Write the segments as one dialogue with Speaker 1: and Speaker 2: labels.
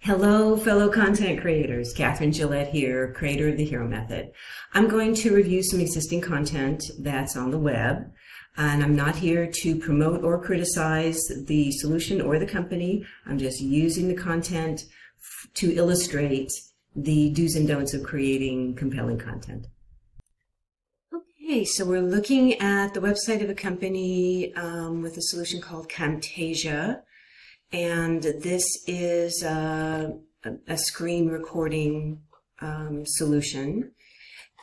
Speaker 1: Hello, fellow content creators. Catherine Gillette here, creator of the Hero Method. I'm going to review some existing content that's on the web, and I'm not here to promote or criticize the solution or the company. I'm just using the content to illustrate the do's and don'ts of creating compelling content. Okay, so we're looking at the website of a company with a solution called Camtasia. And this is a screen recording solution.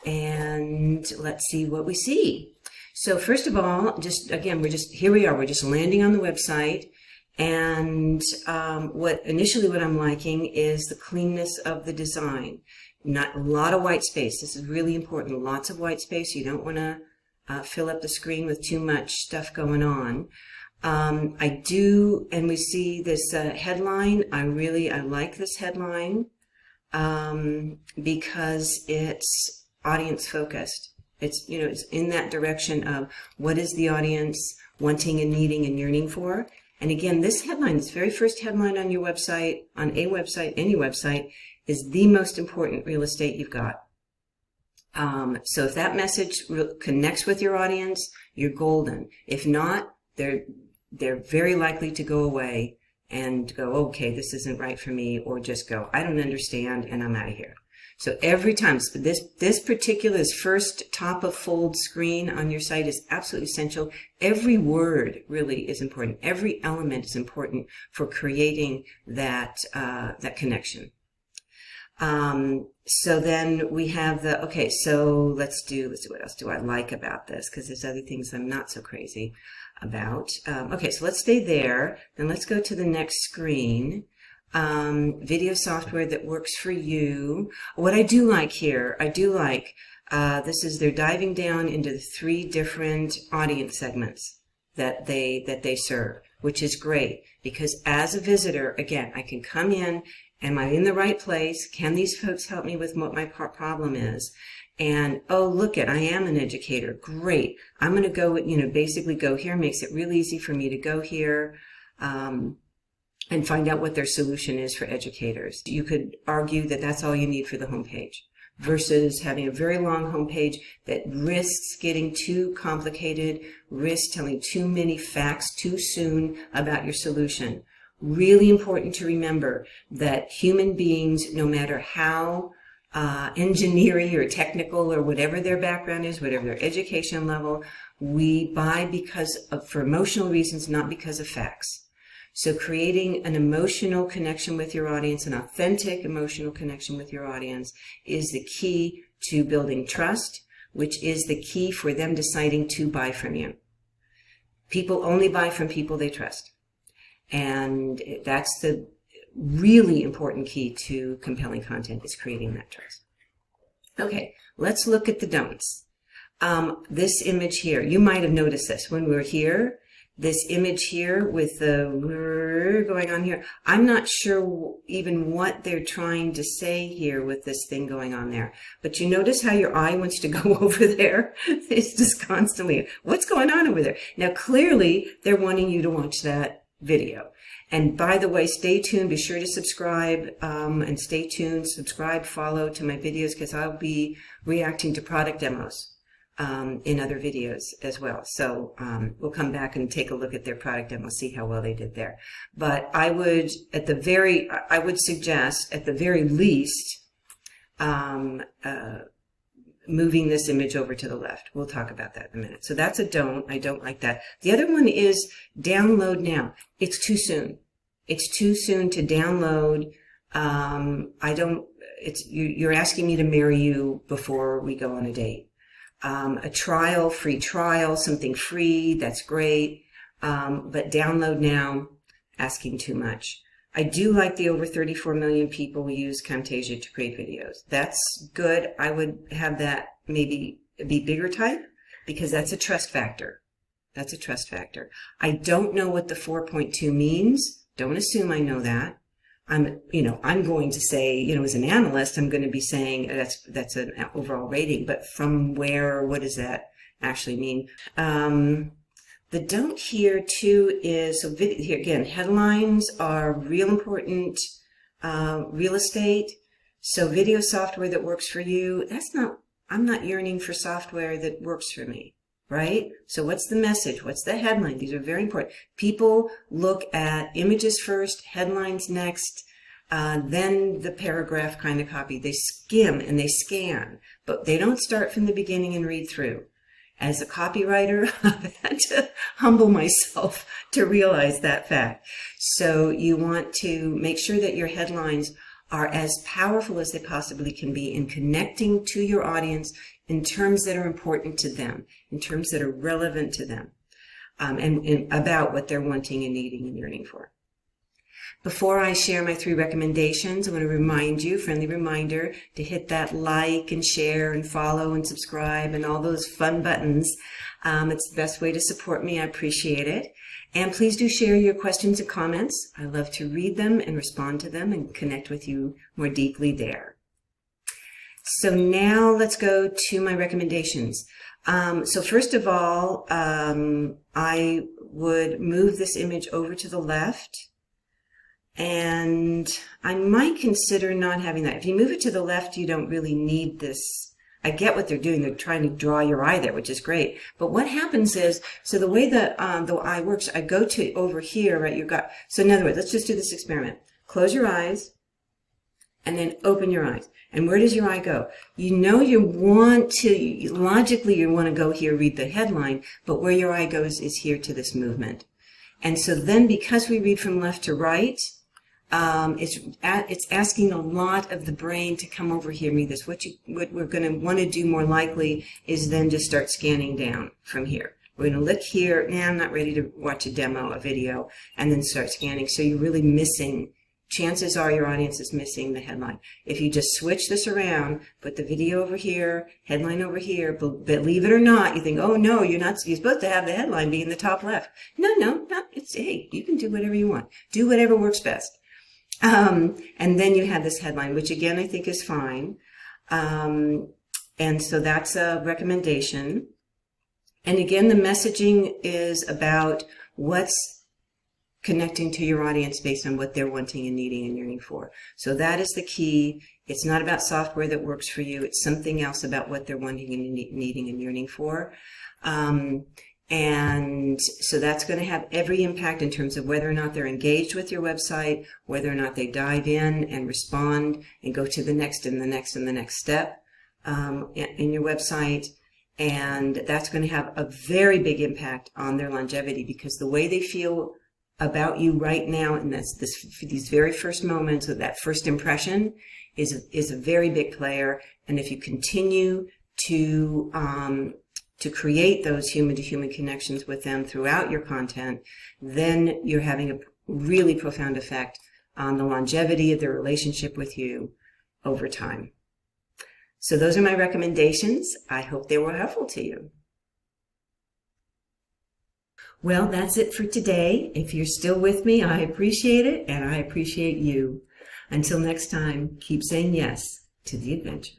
Speaker 1: And let's see what we see. So first of all, here we are. We're just landing on the website. And what I'm liking is the cleanness of the design. Not a lot of white space. This is really important. Lots of white space. You don't want to fill up the screen with too much stuff going on. And we see this headline. I like this headline because it's audience focused. It's in that direction of what is the audience wanting and needing and yearning for. And again, this headline, this very first headline on your website, on a website, any website, is the most important real estate you've got. So if that message connects with your audience, you're golden. If not, they're very likely to go away and go, okay, this isn't right for me, or just go, I don't understand, and I'm out of here. So every time, this first top of fold screen on your site is absolutely essential. Every word really is important. Every element is important for creating that connection. So then we have so let's see, what else do I like about this? Because there's other things I'm not so crazy about. Okay, so let's stay there. Then let's go to the next screen. Video software that works for you. What I do like here, they're diving down into the 3 different audience segments that they serve, which is great because as a visitor, again, I can come in. Am I in the right place? Can these folks help me with what my problem is? And, oh, I am an educator. Great. I'm going to go, basically go here. Makes it real easy for me to go here and find out what their solution is for educators. You could argue that that's all you need for the homepage versus having a very long homepage that risks getting too complicated, risks telling too many facts too soon about your solution. Really important to remember that human beings, no matter how engineering or technical or whatever their background is, whatever their education level, we buy for emotional reasons, not because of facts. So creating an emotional connection with your audience, an authentic emotional connection with your audience, is the key to building trust, which is the key for them deciding to buy from you. People only buy from people they trust. And that's the really important key to compelling content, is creating that trust. Okay, let's look at the don'ts. This image here, you might have noticed this when we were here. This image here with the going on here, I'm not sure even what they're trying to say here with this thing going on there. But you notice how your eye wants to go over there? It's just constantly, what's going on over there? Now, clearly, they're wanting you to watch that video. And by the way, stay tuned. Be sure to subscribe and stay tuned. Subscribe, follow to my videos because I'll be reacting to product demos in other videos as well. So we'll come back and take a look at their product demo, see how well they did there. But I would suggest at the very least moving this image over to the left. We'll talk about that in a minute. So that's a don't. I don't like that. The other one is download now. It's too soon. It's too soon to download. You're asking me to marry you before we go on a date. A trial, free trial, something free, that's great. But download now, asking too much. I do like the over 34 million people who use Camtasia to create videos. That's good. I would have that maybe be bigger type because that's a trust factor. That's a trust factor. I don't know what the 4.2 means. Don't assume I know that. I'm going to say, as an analyst, I'm going to be saying that's an overall rating, but from where, what does that actually mean? The don't here too is, so here again, headlines are real important. real estate. So video software that works for you, I'm not yearning for software that works for me, right? So what's the message? What's the headline? These are very important. People look at images first, headlines next, then the paragraph kind of copy. They skim and they scan, but they don't start from the beginning and read through. As a copywriter, I've had to humble myself to realize that fact. So you want to make sure that your headlines are as powerful as they possibly can be in connecting to your audience in terms that are important to them, in terms that are relevant to them, and about what they're wanting and needing and yearning for. Before I share my 3 recommendations, I want to remind you, friendly reminder, to hit that like and share and follow and subscribe and all those fun buttons. It's the best way to support me. I appreciate it. And please do share your questions and comments. I love to read them and respond to them and connect with you more deeply there. So now let's go to my recommendations. So first of all, I would move this image over to the left. And I might consider not having that. If you move it to the left, you don't really need this. I get what they're doing. They're trying to draw your eye there, which is great. But what happens is, so the way that the eye works, I go to over here, right? You've got, so in other words, let's just do this experiment. Close your eyes and then open your eyes. And where does your eye go? You know you want to, logically you want to go here, read the headline, but where your eye goes is here to this movement. And so then because we read from left to right, it's asking a lot of the brain to come over here and read this. What we're going to want to do more likely is then just start scanning down from here. We're going to look here. Now I'm not ready to watch a demo, a video, and then start scanning. So you're really missing, chances are your audience is missing the headline. If you just switch this around, put the video over here, headline over here, believe it or not, you think, oh no, you're supposed to have the headline be in the top left. No, it's, hey, you can do whatever you want. Do whatever works best. And then you have this headline, which again I think is fine. And so that's a recommendation. And again, the messaging is about what's connecting to your audience based on what they're wanting and needing and yearning for. So that is the key. It's not about software that works for you. It's something else about what they're wanting and needing and yearning for. And so that's going to have every impact in terms of whether or not they're engaged with your website, whether or not they dive in and respond and go to the next and the next and the next step in your website. And that's going to have a very big impact on their longevity, because the way they feel about you right now, and these very first moments of that first impression is a very big player. And if you continue to create those human-to-human connections with them throughout your content, then you're having a really profound effect on the longevity of their relationship with you over time. So those are my recommendations. I hope they were helpful to you. Well, that's it for today. If you're still with me, I appreciate it, and I appreciate you. Until next time, keep saying yes to the adventure.